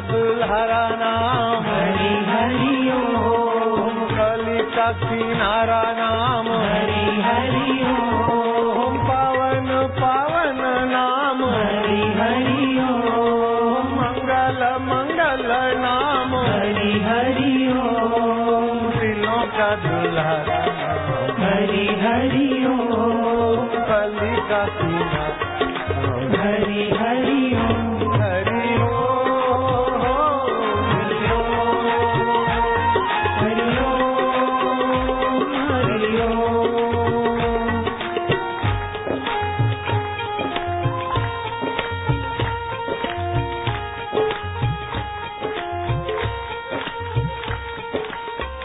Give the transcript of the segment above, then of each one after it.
दुल्हरा नाम हरि हरि ओम, कली का किनारा नाम हरि हरि ओम, पावन पावन नाम हरि हरि ओम, मंगल मंगल नाम हरि हरि ओम, दिलों का दुल्हरा नाम हरि हरि ओम, कली का किनारा हरि हरि ओम, हरि ओम हरि ओम, हरि ओम।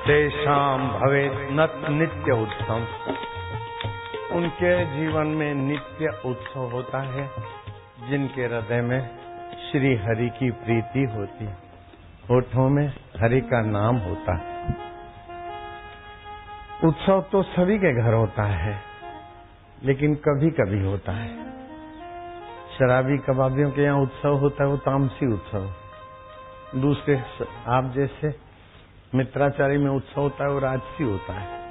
तेषां भवेत् नित्य उत्सव, उनके जीवन में नित्य उत्सव होता है जिनके हृदय में श्री हरि की प्रीति होती है, होठों में हरि का नाम होता है। उत्सव तो सभी के घर होता है, लेकिन कभी कभी होता है। शराबी कबाबियों के यहाँ उत्सव होता है, वो तामसी उत्सव। दूसरे आप जैसे मित्राचारी में उत्सव होता है, वो राजसी होता है।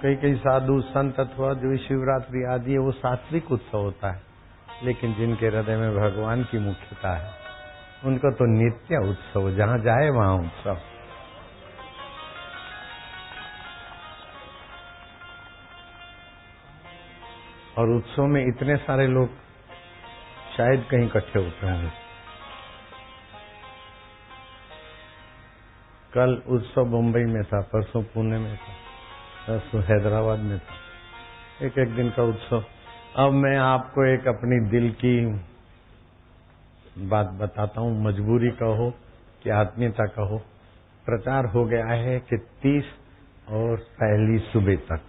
कई कई साधु संत अथवा जो शिवरात्रि आदि है वो सात्विक उत्सव होता है, लेकिन जिनके हृदय में भगवान की मुख्यता है उनका तो नित्य उत्सव, जहाँ जाए वहाँ उत्सव। और उत्सव में इतने सारे लोग शायद कहीं इकट्ठे होते होंगे। कल उत्सव मुंबई में था, परसों पुणे में था, परसों हैदराबाद में था, एक एक दिन का उत्सव। अब मैं आपको एक अपनी दिल की बात बताता हूँ, मजबूरी कहो कि आत्मीयता कहो। प्रचार हो गया है कि 30 और पहली सुबह तक,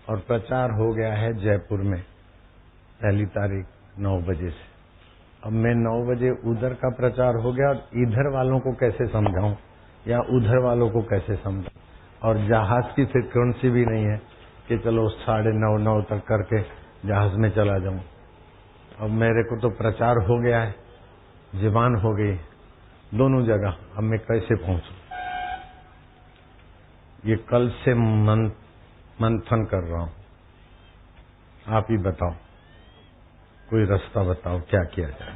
और प्रचार हो गया है जयपुर में पहली तारीख 9 बजे से। अब मैं 9 बजे उधर का प्रचार हो गया, और इधर वालों को कैसे समझाऊं या उधर वालों को कैसे समझाऊं। और जहाज की फ्रीक्वेंसी भी नहीं है कि चलो 9:30 तक करके जहाज में चला जाऊं। अब मेरे को तो प्रचार हो गया है, ज़बान हो गई दोनों जगह, अब मैं कैसे पहुंचूं। ये कल से मंथन कर रहा हूं। आप ही बताओ, कोई रास्ता बताओ, क्या किया जाए।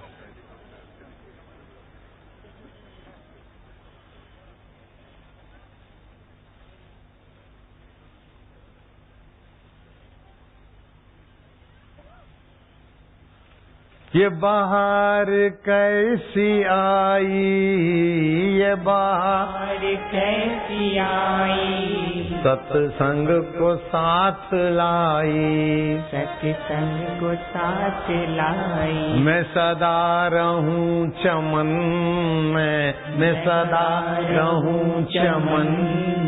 ये बाहर कैसी आई, ये बाहर कैसी आई, सत्संग को साथ लाई, सत्संग को साथ लाई। मैं सदा रहूं चमन में, मैं सदा रहूं चमन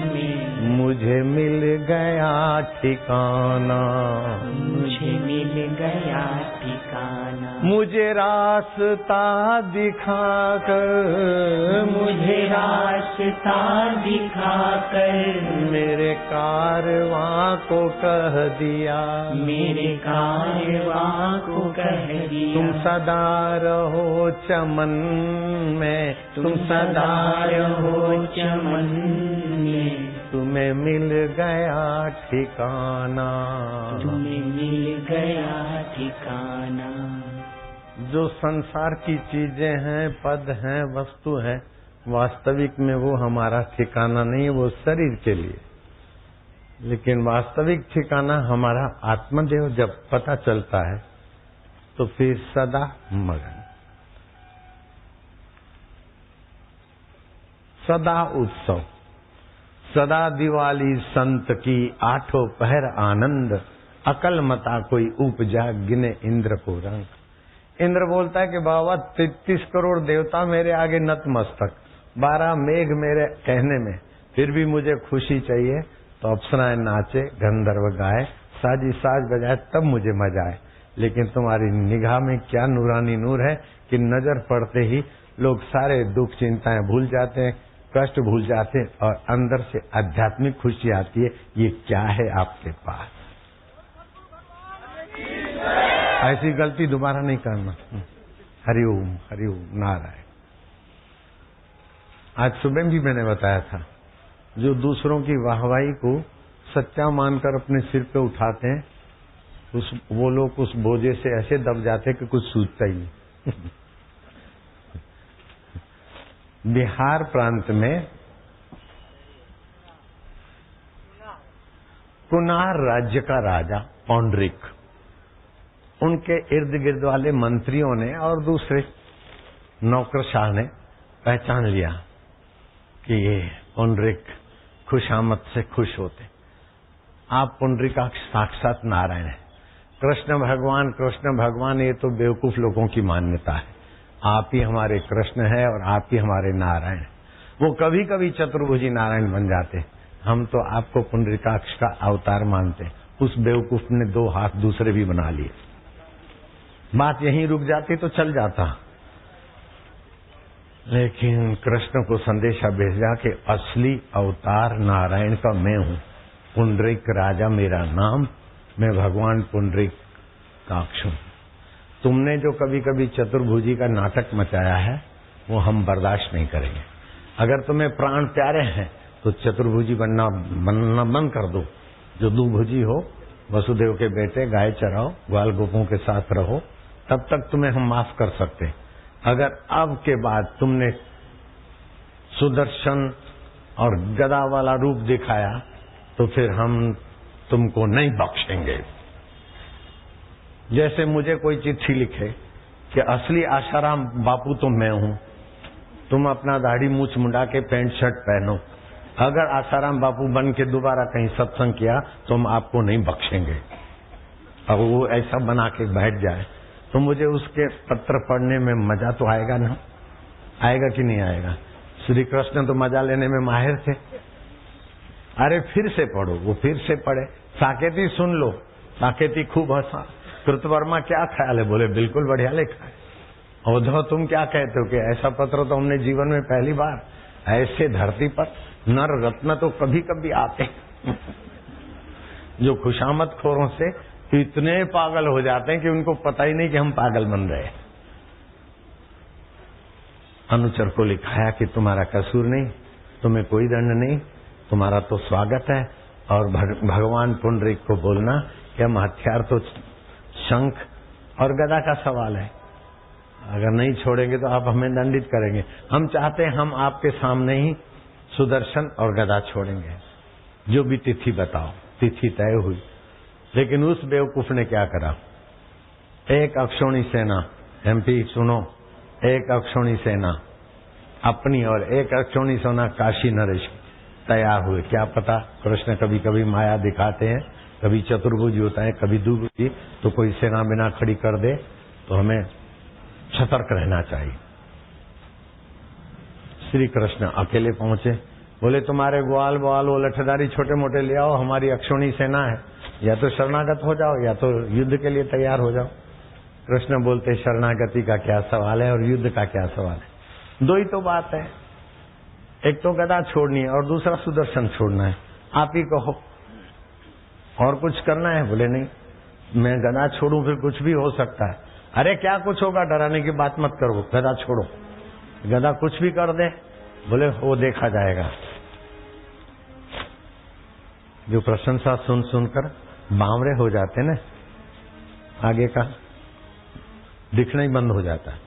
में, मुझे मिल गया ठिकाना, मुझे मिल गया ठिकाना। मुझे रास्ता दिखाकर, मुझे रास्ता दिखाकर, मेरे कारवां को कह दिया, मेरे कारवां को कह दिया। तुम सदा रहो चमन में, तुम सदा रहो चमन में, तुम्हें मिल गया ठिकाना, तुम्हें मिल गया ठिकाना। जो संसार की चीजें हैं, पद हैं, वस्तु हैं, वास्तविक में वो हमारा ठिकाना नहीं है, वो शरीर के लिए। लेकिन वास्तविक ठिकाना हमारा आत्मदेव जब पता चलता है तो फिर सदा मगन, सदा उत्सव, सदा दिवाली संत की, आठों पहर आनंद, अकल मता कोई उपजा गिने इंद्र को रंग। इंद्र बोलता है कि बाबा 33 करोड़ देवता मेरे आगे नतमस्तक, 12 मेघ मेरे कहने में, फिर भी मुझे खुशी चाहिए। तो अप्सराएं नाचे, गंधर्व गाए, साजी साज बजाए, तब मुझे मजा आए। लेकिन तुम्हारी निगाह में क्या नूरानी नूर है कि नजर पड़ते ही लोग सारे दुख चिंताएं भूल जाते हैं, कष्ट भूल जाते हैं, और अंदर से आध्यात्मिक खुशी आती है। ये क्या है आपके पास? ऐसी गलती दोबारा नहीं करना। हरिओम हरिओम नारायण। आज सुबह भी मैंने बताया था, जो दूसरों की वाहवाही को सच्चा मानकर अपने सिर पे उठाते हैं, वो लोग उस बोझे से ऐसे दब जाते कि कुछ सूझता ही नहीं। बिहार प्रांत में कुनार राज्य का राजा पौंडरिक, उनके इर्द गिर्द वाले मंत्रियों ने और दूसरे नौकरशाह ने पहचान लिया कि ये पुंडरीक खुशामद से खुश होते। आप पुंडरीक का साक्षात नारायण है। कृष्ण भगवान ये तो बेवकूफ लोगों की मान्यता है। आप ही हमारे कृष्ण है और आप ही हमारे नारायण है। वो कभी कभी चतुर्भुजी नारायण बन जाते, हम तो आपको पुंडरीकाक्ष का अवतार मानते। उस बेवकूफ ने 2 हाथ दूसरे भी बना लिए। बात यहीं रुक जाती तो चल जाता, लेकिन कृष्ण को संदेशा भेजा कि असली अवतार नारायण का मैं हूं। पुंडरीक राजा मेरा नाम, मैं भगवान पुंडरीकाक्ष हूं। तुमने जो कभी कभी चतुर्भुजी का नाटक मचाया है वो हम बर्दाश्त नहीं करेंगे। अगर तुम्हें प्राण प्यारे हैं तो चतुर्भुजी बनना बंद कर दो। जो दुभुजी हो, वसुदेव के बेटे, गाय चराओ, ग्वाल गोपों के साथ रहो, तब तक तुम्हें हम माफ कर सकते। अगर अब के बाद तुमने सुदर्शन और गदा वाला रूप दिखाया तो फिर हम तुमको नहीं बख्शेंगे। जैसे मुझे कोई चिट्ठी लिखे कि असली आशाराम बापू तो मैं हूं, तुम अपना दाढ़ी मूछ मुंडा के पैंट शर्ट पहनो। अगर आशाराम बापू बन के दोबारा कहीं सत्संग किया तो हम आपको नहीं बख्शेंगे। अब वो ऐसा बना के बैठ जाए तो मुझे उसके पत्र पढ़ने में मजा तो आएगा ना? आएगा कि नहीं आएगा? श्री कृष्ण तो मजा लेने में माहिर थे। अरे फिर से पढ़ो, वो फिर से पढ़े। साकेती सुन लो, साकेती खूब हंसा। कृतवर्मा क्या ख्याल है? बोले बिल्कुल बढ़िया लिखा है। उद्धव तुम क्या कहते हो कि ऐसा पत्र तो हमने जीवन में पहली बार, ऐसे धरती पर नर रत्न तो कभी कभी आते जो खुशामद खोरों से इतने पागल हो जाते हैं कि उनको पता ही नहीं कि हम पागल बन रहे। अनुचर को लिखाया कि तुम्हारा कसूर नहीं, तुम्हें कोई दंड नहीं, तुम्हारा तो स्वागत है। और भगवान पुंडरीक को बोलना कि हम हथियार तो शंख और गदा का सवाल है, अगर नहीं छोड़ेंगे तो आप हमें दंडित करेंगे। हम चाहते हैं हम आपके सामने ही सुदर्शन और गदा छोड़ेंगे, जो भी तिथि बताओ। तिथि तय हुई, लेकिन उस बेवकूफ ने क्या करा? एक अक्षौणी सेना, एमपी सुनो, एक अक्षौणी सेना अपनी और एक अक्षौणी सेना काशी नरेश तैयार हुए। क्या पता कृष्ण कभी कभी माया दिखाते हैं, कभी चतुर्भुजी होता है, कभी दुभुजी, तो कोई सेना बिना खड़ी कर दे तो हमें सतर्क रहना चाहिए। श्री कृष्ण अकेले पहुंचे, बोले तुम्हारे ग्वाल बाल वो लठदारी छोटे मोटे ले आओ, हमारी अक्षौणी सेना है, या तो शरणागत हो जाओ या तो युद्ध के लिए तैयार हो जाओ। कृष्ण बोलते शरणागति का क्या सवाल है और युद्ध का क्या सवाल है? 2 ही तो बात है, एक तो गदा छोड़नी है और दूसरा सुदर्शन छोड़ना है। आप ही कहो, और कुछ करना है? बोले नहीं, मैं गदा छोड़ूं फिर कुछ भी हो सकता है। अरे क्या कुछ होगा, डराने की बात मत करो, गदा छोड़ो। गदा कुछ भी कर दे, बोले वो देखा जाएगा। जो प्रशंसा सुन सुनकर बावरे हो जाते ना, आगे का दिखना ही बंद हो जाता है।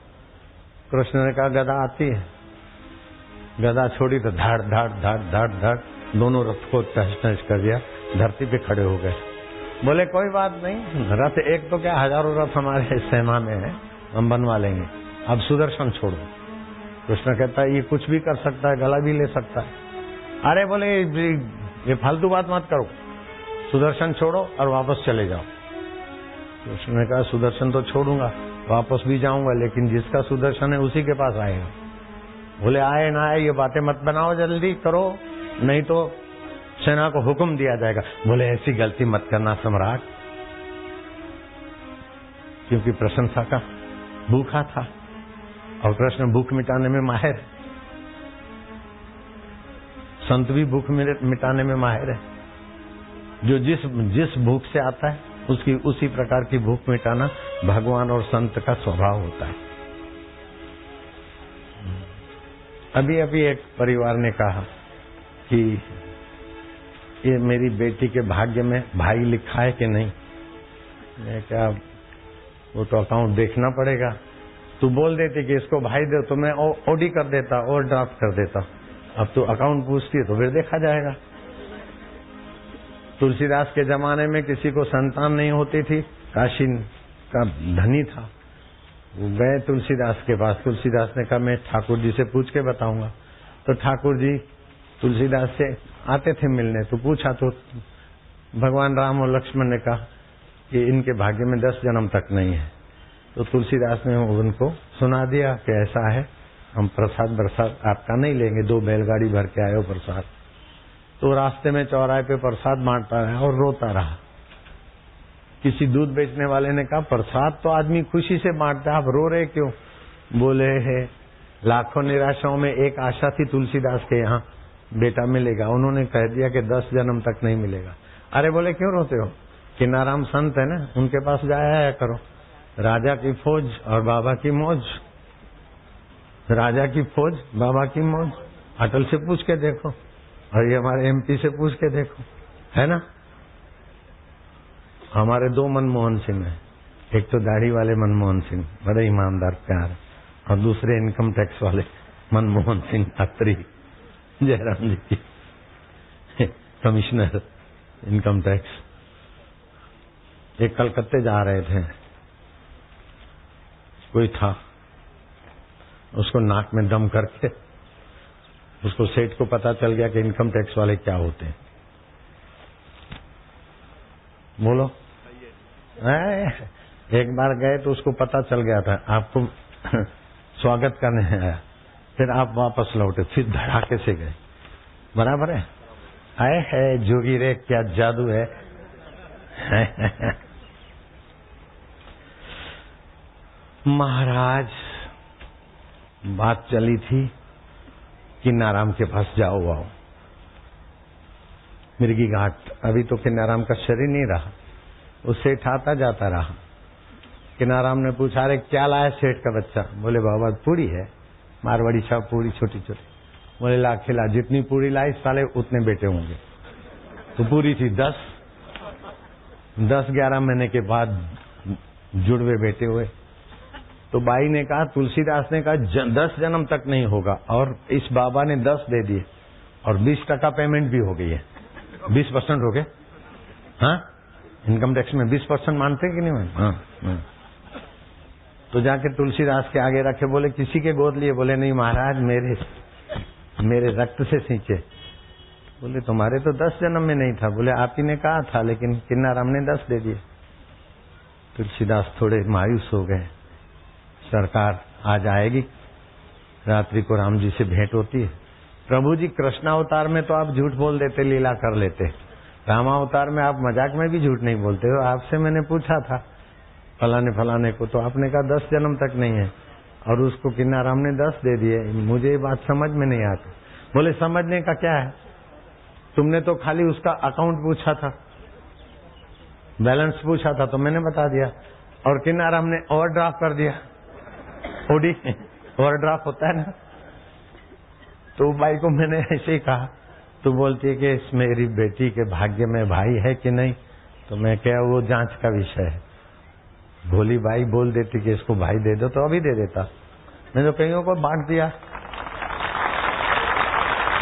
कृष्ण ने कहा गदा आती है। गदा छोड़ी तो धाड़ धाड़ धाड़ धाड़ धाड़ दोनों रथ को तहस नहस कर दिया, धरती पे खड़े हो गए। बोले कोई बात नहीं, रथ एक तो क्या हजारों रथ हमारे सेना में है, हम बनवा लेंगे। अब सुदर्शन छोड़ो। कृष्ण कहता है ये कुछ भी कर सकता है, गला भी ले सकता है। अरे बोले ये फालतू बात मत करो, सुदर्शन छोड़ो और वापस चले जाओ। कृष्ण ने कहा सुदर्शन तो छोड़ूंगा, वापस भी जाऊंगा, लेकिन जिसका सुदर्शन है उसी के पास आएगा। बोले आए ना आए ये बातें मत बनाओ, जल्दी करो, नहीं तो सेना को हुक्म दिया जाएगा। बोले ऐसी गलती मत करना सम्राट, क्योंकि प्रशंसा का भूखा था और कृष्ण भूख मिटाने में माहिर है। संत भी भूख मिटाने में माहिर है। जो जिस भूख से आता है उसकी उसी प्रकार की भूख मिटाना भगवान और संत का स्वभाव होता है। अभी अभी एक परिवार ने कहा कि ये मेरी बेटी के भाग्य में भाई लिखा है कि नहीं। मैं क्या, वो तो अकाउंट देखना पड़ेगा। तू बोल देती कि इसको भाई दे तो मैं ओडी कर देता और ड्राफ्ट कर देता। अब तू अकाउंट पूछती है तो फिर देखा जाएगा। तुलसीदास के जमाने में किसी को संतान नहीं होती थी, काशी का धनी था, वो गए तुलसीदास के पास। तुलसीदास ने कहा मैं ठाकुर जी से पूछ के बताऊंगा। तो ठाकुर जी तुलसीदास से आते थे मिलने, तो पूछा तो भगवान राम और लक्ष्मण ने कहा कि इनके भाग्य में 10 जन्म तक नहीं है। तो तुलसीदास ने उनको सुना दिया कि ऐसा है, हम प्रसाद बरसाद आपका नहीं लेंगे, 2 बैलगाड़ी भर के आए हो प्रसाद। तो रास्ते में चौराहे पे प्रसाद बांटता रहा और रोता रहा। किसी दूध बेचने वाले ने कहा प्रसाद तो आदमी खुशी से बांटता है, आप रो रहे क्यों? बोले है लाखों निराशाओं में एक आशा थी तुलसीदास के यहाँ बेटा मिलेगा, उन्होंने कह दिया कि 10 जन्म तक नहीं मिलेगा। अरे बोले क्यों रोते हो? किनाराम संत है ना, उनके पास जाया करो। राजा की फौज और बाबा की मौज, राजा की फौज बाबा की मौज। अटल से पूछ के देखो और ये हमारे MP से पूछ के देखो, है ना। हमारे 2 मनमोहन सिंह हैं, एक तो दाढ़ी वाले मनमोहन सिंह बड़े ईमानदार प्यार, और दूसरे इनकम टैक्स वाले मनमोहन सिंह अत्री, जयराम जी की कमिश्नर इनकम टैक्स। एक कलकत्ते जा रहे थे, कोई था, उसको नाक में दम करके उसको सेठ को पता चल गया कि इनकम टैक्स वाले क्या होते हैं। बोलो, एक बार गए तो उसको पता चल गया था आपको स्वागत करने आया, फिर आप वापस लौटे, फिर धड़ाके से गए। बराबर है? आए है जोगी रे, क्या जादू है। महाराज बात चली थी किन्नाराम के पास जाओ आओ, मिर्गी घाट। अभी तो किन्नाराम का शरीर नहीं रहा, वो सेठ आता जाता रहा। किन्नाराम ने पूछा अरे क्या लाया सेठ का बच्चा? बोले बाबा पूरी है, मारवाड़ी साहब पूरी छोटी छोटी। बोले ला खिला, जितनी पूरी लाई साले उतने बेटे होंगे। तो पूरी थी 10-11 महीने के बाद जुड़वे बेटे हुए। तो बाई ने कहा, तुलसीदास ने कहा 10 जन्म तक नहीं होगा, और इस बाबा ने 10 दे दिए और 20% पेमेंट भी हो गई है। 20% हो गए। हाँ, इनकम टैक्स में 20% मानते कि नहीं? हाँ। तो जाके तुलसीदास के आगे रखे, बोले किसी के गोद लिए? बोले नहीं महाराज, मेरे रक्त से सींचे। बोले तुम्हारे तो 10 जन्म में नहीं था। बोले आप ही ने कहा था, लेकिन किन्नाराम ने 10 दे दिए। तुलसीदास थोड़े मायूस हो गए। सरकार आज आएगी, रात्रि को राम जी से भेंट होती है। प्रभु जी कृष्णावतार में तो आप झूठ बोल देते, लीला कर लेते, रामावतार में आप मजाक में भी झूठ नहीं बोलते हो। आपसे मैंने पूछा था फलाने को, तो आपने कहा 10 जन्म तक नहीं है, और उसको किन्नाराम ने 10 दे दिए। मुझे ये बात समझ में नहीं आती। बोले समझने का क्या है, तुमने तो खाली उसका अकाउंट पूछा था, बैलेंस पूछा था, तो मैंने बता दिया, और किन्नाराम ने ओवरड्राफ्ट कर दिया। ओडी ओवरड्राफ्ट होता है ना। तो भाई को मैंने ऐसे ही कहा, तो बोलती है कि इस मेरी बेटी के भाग्य में भाई है कि नहीं। तो मैं क्या, वो जांच का विषय है। भोली बाई बोल देती कि इसको भाई दे दो, तो अभी दे देता। मैं तो कईयों को बांट दिया,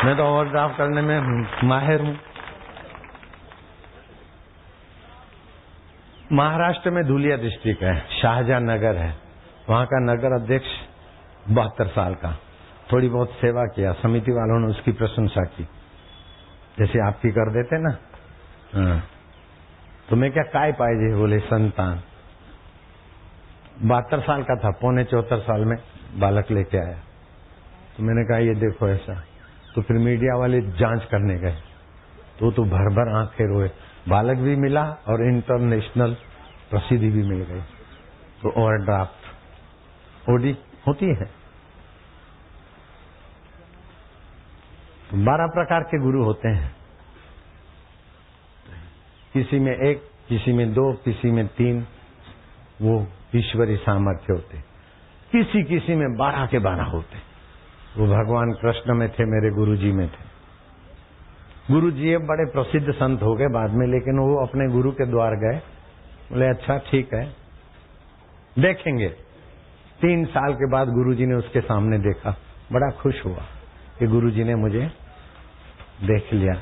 मैं तो ओवरड्राफ्ट करने में माहिर हूं। महाराष्ट्र में धुलिया डिस्ट्रिक्ट है, शाहजहां है, वहां का नगर अध्यक्ष 72 साल का, थोड़ी बहुत सेवा किया, समिति वालों ने उसकी प्रशंसा की, जैसे आपकी कर देते ना। हाँ। तो मैं क्या काय पाए? बोले संतान। 72 साल का था, 73.25 साल में बालक लेके आया। तो मैंने कहा ये देखो ऐसा। तो फिर मीडिया वाले जांच करने गए, तो भर भर आंखें रोए, बालक भी मिला और इंटरनेशनल प्रसिद्धि भी मिल गई। तो ओवरड्राफ्ट ओडी होती है। तो 12 प्रकार के गुरु होते हैं, किसी में 1, किसी में 2, किसी में 3, वो ईश्वरी सामर्थ्य होते। किसी में 12 के 12 होते। वो भगवान कृष्ण में थे, मेरे गुरुजी में थे। गुरुजी ये बड़े प्रसिद्ध संत हो गए बाद में, लेकिन वो अपने गुरु के द्वार गए, बोले अच्छा ठीक है देखेंगे। 3 साल के बाद गुरुजी ने उसके सामने देखा, बड़ा खुश हुआ कि गुरुजी ने मुझे देख लिया,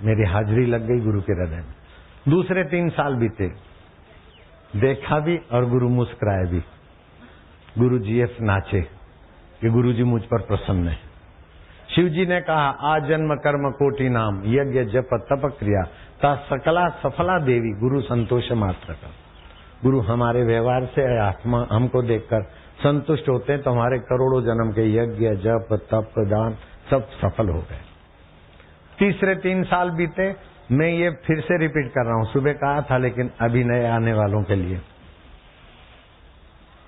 मेरी हाजिरी लग गई गुरु के हृदय में। दूसरे 3 साल बीते, देखा भी और गुरु मुस्कुराए भी। गुरु जी नाचे कि गुरु जी मुझ पर प्रसन्न है। शिव जी ने कहा आजन्म कर्म कोटि नाम, यज्ञ जप तप क्रिया ता सकला सफला देवी, गुरु संतोष मात्र का। गुरु हमारे व्यवहार से आत्मा हमको देखकर संतुष्ट होते हैं, तो हमारे करोड़ों जन्म के यज्ञ जप तप दान सब सफल हो गए। तीसरे 3 साल बीते, मैं ये फिर से रिपीट कर रहा हूं, सुबह कहा था लेकिन अभी नए आने वालों के लिए।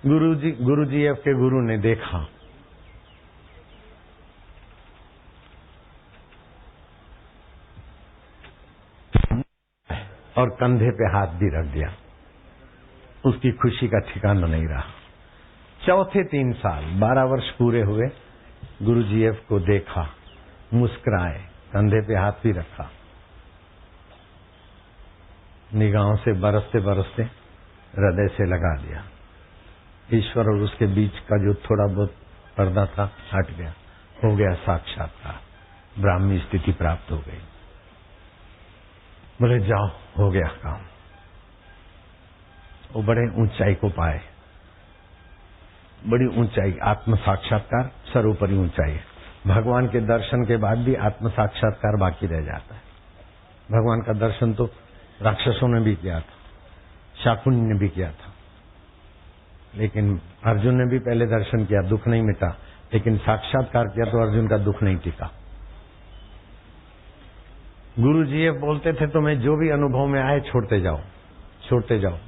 गुरुजी के गुरु ने देखा, और कंधे पे हाथ भी रख दिया। उसकी खुशी का ठिकाना नहीं रहा। चौथे 3 साल 12 वर्ष पूरे हुए, गुरुजी को देखा, मुस्कुराए, कंधे पे हाथ भी रखा, निगाहों से बरसते बरसते हृदय से लगा दिया। ईश्वर और उसके बीच का जो थोड़ा बहुत पर्दा था हट गया, हो गया साक्षात्कार, ब्राह्मी स्थिति प्राप्त हो गई। बोले जाओ, हो गया काम। वो बड़े ऊंचाई को पाए, बड़ी ऊंचाई, आत्म साक्षात्कार सर्वोपरि ऊंचाई है। भगवान के दर्शन के बाद भी आत्म साक्षात्कार बाकी रह जाता है। भगवान का दर्शन तो राक्षसों ने भी किया था, शाकुनी ने भी किया था, लेकिन अर्जुन ने भी पहले दर्शन किया, दुख नहीं मिटा, लेकिन साक्षात्कार किया तो अर्जुन का दुख नहीं टिका। गुरु जी ये बोलते थे तुम्हें जो भी अनुभव में आए छोड़ते जाओ, छोड़ते जाओ।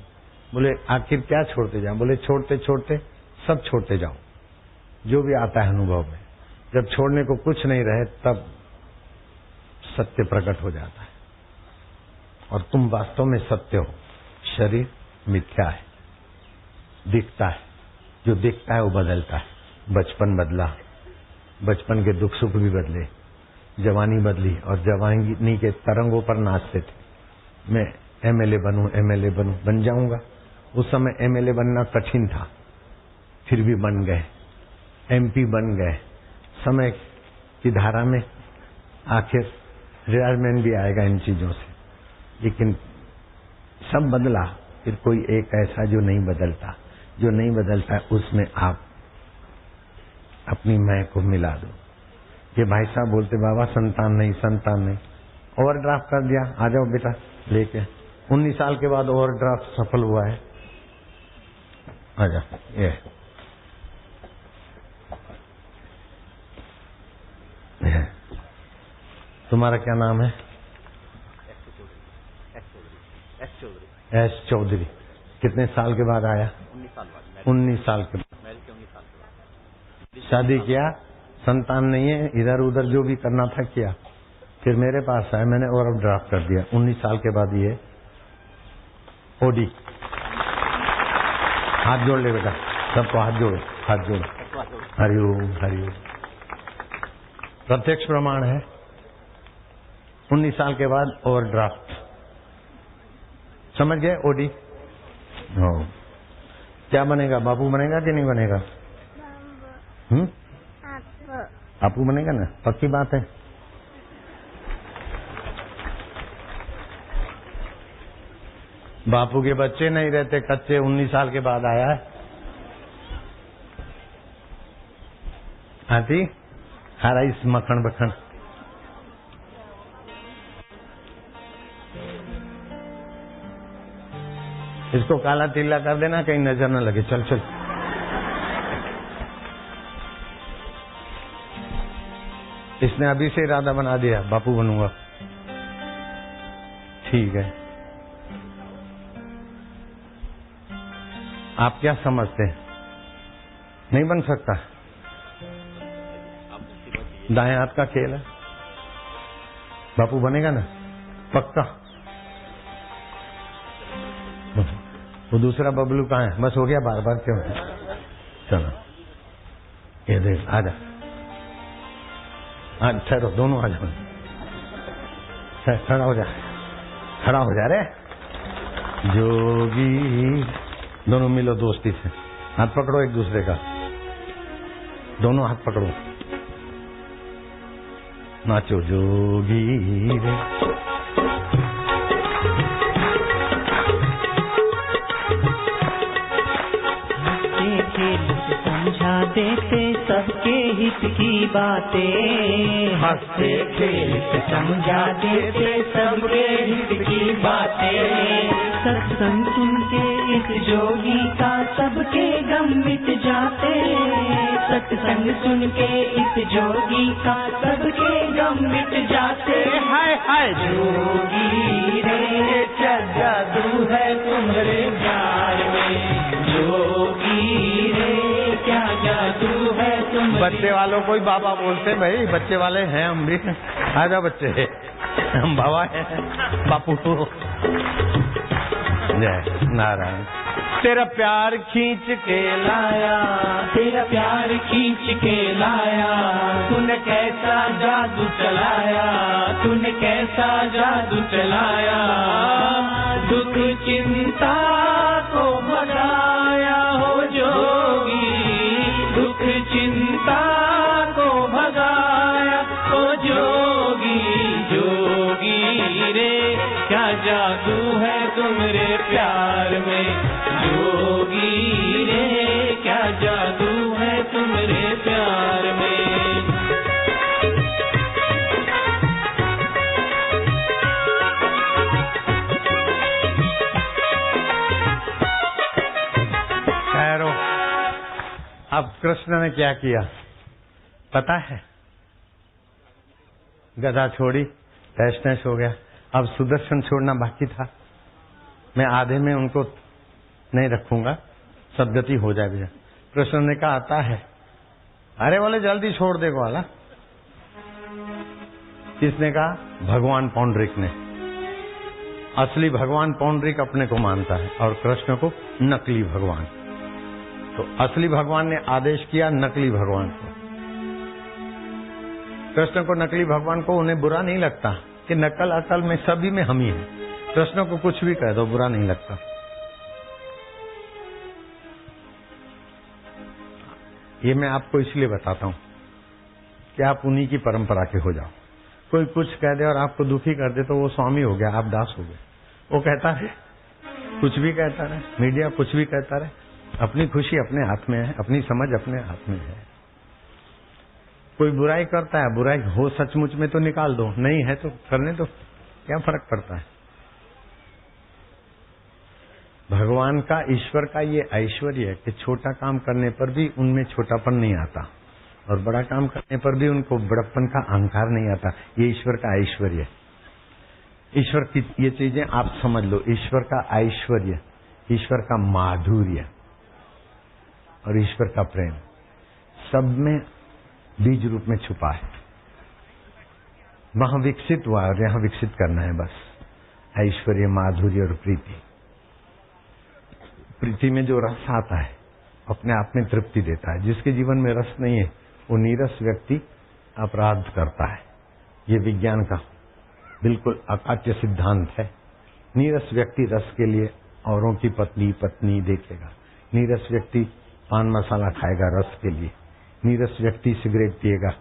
बोले आखिर क्या छोड़ते जाओ? बोले छोड़ते छोड़ते सब छोड़ते जाओ, जो भी आता है अनुभव में। जब छोड़ने को कुछ नहीं रहे तब सत्य प्रकट हो जाता है, और तुम वास्तव में सत्य हो। शरीर मिथ्या है, दिखता है, जो दिखता है वो बदलता है। बचपन बदला, बचपन के दुख सुख भी बदले, जवानी बदली, और जवानी के तरंगों पर नाचते थे। मैं एमएलए बनूं, एमएलए बनूं, बन जाऊंगा। उस समय एमएलए बनना कठिन था, फिर भी बन गए, एमपी बन गए। समय की धारा में आखिर रिटायरमेंट भी आएगा इन चीजों से, लेकिन सब बदला। फिर कोई एक ऐसा जो नहीं बदलता, जो नहीं बदलता उसमें आप अपनी मैं को मिला दो। ये भाई साहब बोलते बाबा संतान नहीं, संतान नहीं, ओवरड्राफ्ट कर दिया, आ जाओ बेटा लेके। 19 साल के बाद ओवरड्राफ्ट सफल हुआ है, आ जा। ये तुम्हारा क्या नाम है? एस चौधरी। कितने साल के बाद आया? 19 साल के बाद। शादी किया, संतान नहीं है, इधर उधर जो भी करना था किया, फिर मेरे पास आया, मैंने ओवरड्राफ्ट कर दिया। 19 साल के बाद ये ओडी। हाथ जोड़ ले बेटा, सबको हाथ जोड़ो, हाथ जोड़ो। हरिओम हरिओम। प्रत्यक्ष प्रमाण है। 19 साल के बाद ओवरड्राफ्ट, समझ गए? ओडी। क्या बनेगा? बाबू बनेगा कि नहीं बनेगा? आपू बनेगा ना, पक्की बात है। बापू के बच्चे नहीं रहते कच्चे, 19 साल के बाद आया है। हाथी हरा इस मक्खन बखन। इसको काला तिल्ला कर देना, कहीं नजर न लगे। चल चल। इसने अभी से इरादा बना दिया, बापू बनूंगा। ठीक है, आप क्या समझते हैं? नहीं बन सकता? दाएं हाथ का खेल है। बापू बनेगा ना पक्का? वो दूसरा बबलू कहाँ है? बस हो गया, बार बार क्यों? चलो ये देख, आजा हाँ ठहरो, दोनों आ जाओ, खड़ा हो जा, खड़ा हो जा रे जोगी। दोनों मिलो दोस्ती से, हाथ पकड़ो एक दूसरे का, दोनों हाथ पकड़ो, नाचो जोगी रे। समझा देते सबके हित की बातें, हंसते खेलते समझा देते सबके हित की बातें। सत्संग सुन के इस जोगी का सबके गम मिट जाते, सत्संग सुन के इस जोगी का सबके गम मिट जाते। हाय हाय जोगी रे क्या जादू है तुम्हारे प्यार में, जोगी रे क्या जादू है तुम। बच्चे वालों को ही बाबा बोलते भाई, बच्चे वाले हैं हम भी। आ जाओ बच्चे, हम बाबा हैं, बापू। जय नारायण। तेरा प्यार खींच के लाया, तेरा प्यार खींच के लाया, तूने कैसा जादू चलाया, तूने कैसा जादू चलाया। दुख चिंता को भगाया हो जोगी, दुख चिंता को भगाया हो जोगी। जोगी रे क्या जादू है तुम्हारे प्यार में, जोगी रे क्या जादू है तुम्हारे प्यार में। ठहरो, अब कृष्ण ने क्या किया पता है? गदा छोड़ी, तैश नैश हो गया। अब सुदर्शन छोड़ना बाकी था। मैं आधे में उनको नहीं रखूंगा, सदगति हो जाए भैया। कृष्ण ने कहा आता है, अरे बोले जल्दी छोड़ दे वाला। किसने कहा? भगवान पौंडरिक ने। असली भगवान पौंडरिक अपने को मानता है और कृष्ण को नकली भगवान। तो असली भगवान ने आदेश किया नकली भगवान को। कृष्ण को नकली भगवान को उन्हें बुरा नहीं लगता कि नकल अकल में सभी में हम ही हैं। कृष्ण को कुछ भी कह दो बुरा नहीं लगता। ये मैं आपको इसलिए बताता हूं कि आप उन्हीं की परंपरा के हो जाओ। कोई कुछ कह दे और आपको दुखी कर दे तो वो स्वामी हो गया, आप दास हो गए। वो कहता है कुछ भी कहता रहे, मीडिया कुछ भी कहता रहे, अपनी खुशी अपने हाथ में है, अपनी समझ अपने हाथ में है। कोई बुराई करता है, बुराई हो सचमुच में तो निकाल दो, नहीं है तो करने दो, क्या फर्क पड़ता है? भगवान का, ईश्वर का ये ऐश्वर्य है कि छोटा काम करने पर भी उनमें छोटापन नहीं आता और बड़ा काम करने पर भी उनको बड़प्पन का अहंकार नहीं आता। ये ईश्वर का ऐश्वर्य है। ईश्वर की ये चीजें आप समझ लो। ईश्वर का ऐश्वर्य, ईश्वर का माधुर्य और ईश्वर का प्रेम सब में बीज रूप में छुपा है। वहां विकसित हुआ और यहां विकसित करना है बस। ऐश्वर्य, माधुर्य और प्रीति। प्रीति में जो रस आता है अपने आप में तृप्ति देता है। जिसके जीवन में रस नहीं है वो नीरस व्यक्ति अपराध करता है। ये विज्ञान का बिल्कुल अकाट्य सिद्धांत है। नीरस व्यक्ति रस के लिए औरों की पत्नी देखेगा। नीरस व्यक्ति पान मसाला खाएगा रस के लिए। नीरस व्यक्ति सिगरेट पिएगा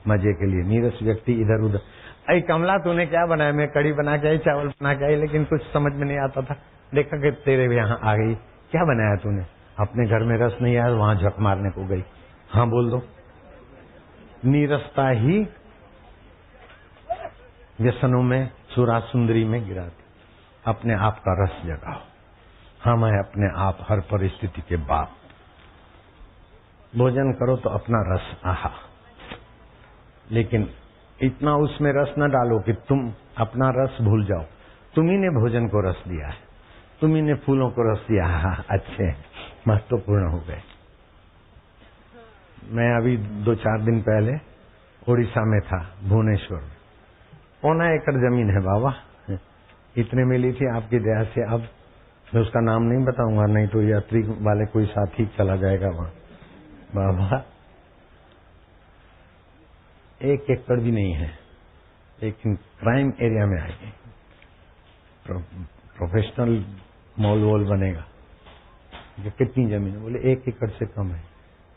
मजे के लिए। नीरस व्यक्ति इधर उधर। अरे कमला तूने क्या बनाया? मैं कड़ी बना के आई, चावल बना के आई, लेकिन कुछ समझ में नहीं आता था। देखा कि तेरे यहाँ आ गई। क्या बनाया तूने? अपने घर में रस नहीं आया, वहां झक मारने को गई। हाँ बोल दो। नीरसता ही व्यसनों में, सुरा सुंदरी में गिराती। अपने आप का रस जगाओ। हम है अपने आप हर परिस्थिति के बाप। भोजन करो तो अपना रस आहा, लेकिन इतना उसमें रस न डालो कि तुम अपना रस भूल जाओ। तुम्ही ने भोजन को रस दिया है, तुम्ही ने फूलों को रस दिया। हाँ अच्छे महत्वपूर्ण हो गए। मैं अभी 2-4 दिन पहले उड़ीसा में था, भुवनेश्वर में। 1.25 एकड़ जमीन है बाबा, इतने मिली थी आपकी दया से। अब मैं उसका नाम नहीं बताऊंगा, नहीं तो यात्री वाले कोई साथी चला जाएगा वहां। बाबा 1 एकड़ भी नहीं है, लेकिन क्राइम एरिया में आएंगे, प्रोफेशनल मॉल वॉल बनेगा। कितनी जमीन? बोले 1 एकड़ से कम है।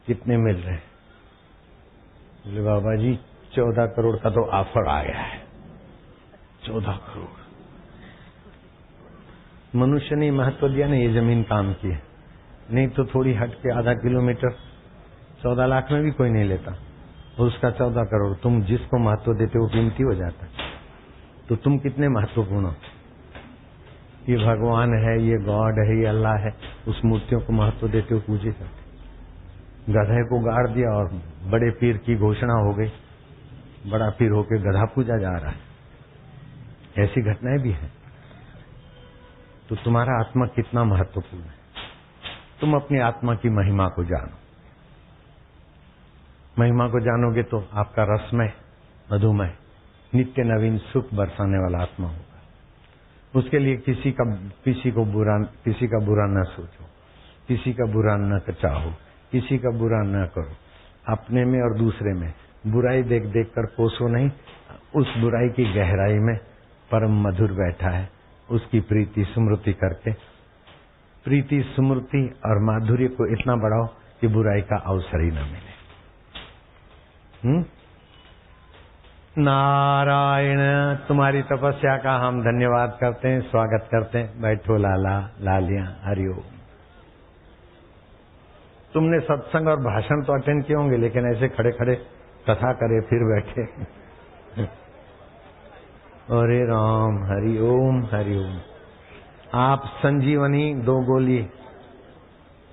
कितने मिल रहे हैं? बोले बाबा जी 14 करोड़ का तो ऑफर आ गया है। 14 करोड़। मनुष्य ने महत्व दिया ना, ये जमीन काम की है, नहीं तो थोड़ी हट के आधा किलोमीटर 14 लाख में भी कोई नहीं लेता, उसका 14 करोड़। तुम जिसको महत्व देते हो कीमती हो जाता है। तो तुम कितने महत्वपूर्ण हो? ये भगवान है, ये गॉड है, ये अल्लाह है, उस मूर्तियों को महत्व देते हो, पूजे करते। गधे को गाड़ दिया और बड़े पीर की घोषणा हो गई, बड़ा पीर होके गधा पूजा जा रहा है। ऐसी घटनाएं भी हैं। तो तुम्हारा आत्मा कितना महत्वपूर्ण है। तुम अपनी आत्मा की महिमा को जानो। महिमा को जानोगे तो आपका रसमय, मधुमय, नित्य नवीन सुख बरसाने वाला आत्मा होगा। उसके लिए किसी का बुरा न सोचो, किसी का बुरा न चाहो, किसी का बुरा न करो। अपने में और दूसरे में बुराई देख देख कर कोसो नहीं। उस बुराई की गहराई में परम मधुर बैठा है, उसकी प्रीति स्मृति करके, प्रीति स्मृति और माधुर्य को इतना बढ़ाओ कि बुराई का अवसर ही न मिले। नारायण, तुम्हारी तपस्या का हम धन्यवाद करते हैं, स्वागत करते हैं। बैठो लाला लालियां, हरिओम। तुमने सत्संग और भाषण तो अटेंड किए होंगे, लेकिन ऐसे खड़े खड़े कथा करे फिर बैठे। हरे राम, हरि ओम, हरि ओम। आप संजीवनी 2 गोली